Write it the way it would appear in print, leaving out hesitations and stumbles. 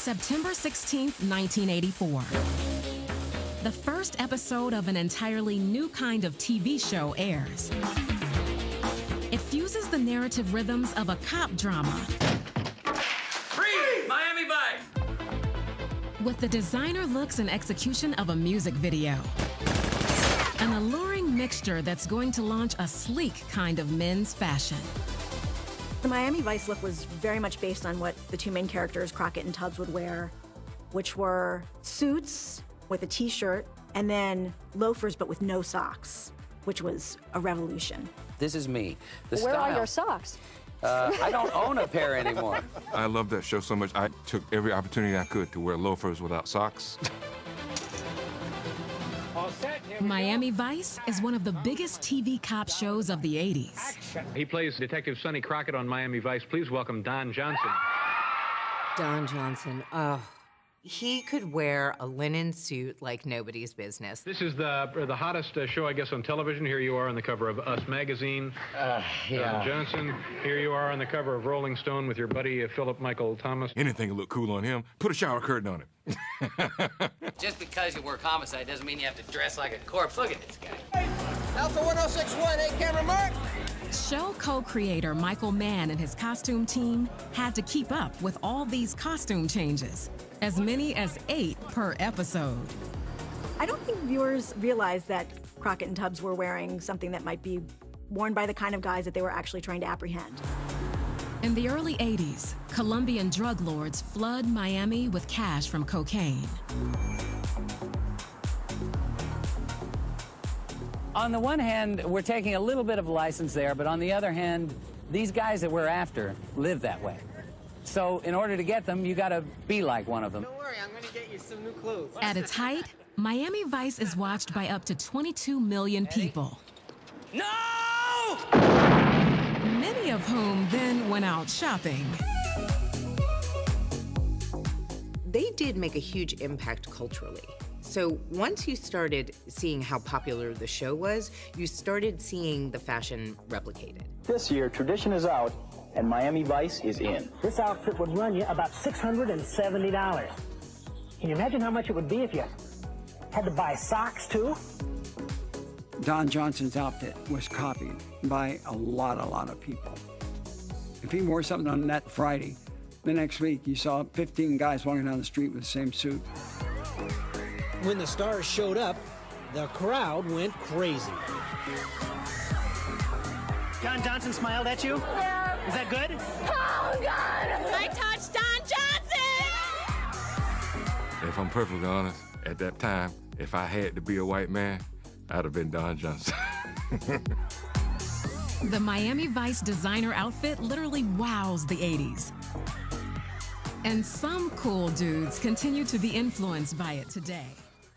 September 16th, 1984. The first episode of an entirely new kind of TV show airs. It fuses the narrative rhythms of a cop drama Freeze! Miami Vice! with the designer looks and execution of a music video. An alluring mixture that's going to launch a sleek kind of men's fashion. The Miami Vice look was very much based on what the two main characters, Crockett and Tubbs, would wear, which were suits with a t-shirt and then loafers but with no socks, which was a revolution. This is me. The Where style. are your socks? I don't own a pair anymore. I love that show so much, I took every opportunity I could to wear loafers without socks. Miami Vice is one of the biggest TV cop shows of the 80s. He plays Detective Sonny Crockett on Miami Vice. Please welcome Don Johnson. Don Johnson, oh, he could wear a linen suit like nobody's business. This is the hottest show, I guess, on television. Here you are on the cover of Us magazine. Don Johnson. Here you are on the cover of Rolling Stone with your buddy Philip Michael Thomas. Anything will look cool on him. Put a shower curtain on it. Just because you work homicide doesn't mean you have to dress like a corpse. Look at this guy. Alpha 1061, camera mark. Show co-creator Michael Mann and his costume team had to keep up with all these costume changes, as many as 8 per episode. I don't think viewers realized that Crockett and Tubbs were wearing something that might be worn by the kind of guys that they were actually trying to apprehend. In the early 80s, Colombian drug lords flood Miami with cash from cocaine. On the one hand, we're taking a little bit of a license there, but on the other hand, these guys that we're after live that way. So in order to get them, you gotta be like one of them. Don't worry, I'm gonna get you some new clothes. At its height, Miami Vice is watched by up to 22 million people. No! Many of whom then went out shopping. They did make a huge impact culturally. So once you started seeing how popular the show was, you started seeing the fashion replicated. This year, tradition is out, and Miami Vice is in. This outfit would run you about $670. Can you imagine how much it would be if you had to buy socks, too? Don Johnson's outfit was copied by a lot of people. If he wore something on that Friday, the next week you saw 15 guys walking down the street with the same suit. When the stars showed up, the crowd went crazy. Don Johnson smiled at you? Yeah. Is that good? Oh, God! I touched Don Johnson! If I'm perfectly honest, at that time, if I had to be a white man, I'd have been Don Johnson. The Miami Vice designer outfit literally wows the 80s. And some cool dudes continue to be influenced by it today.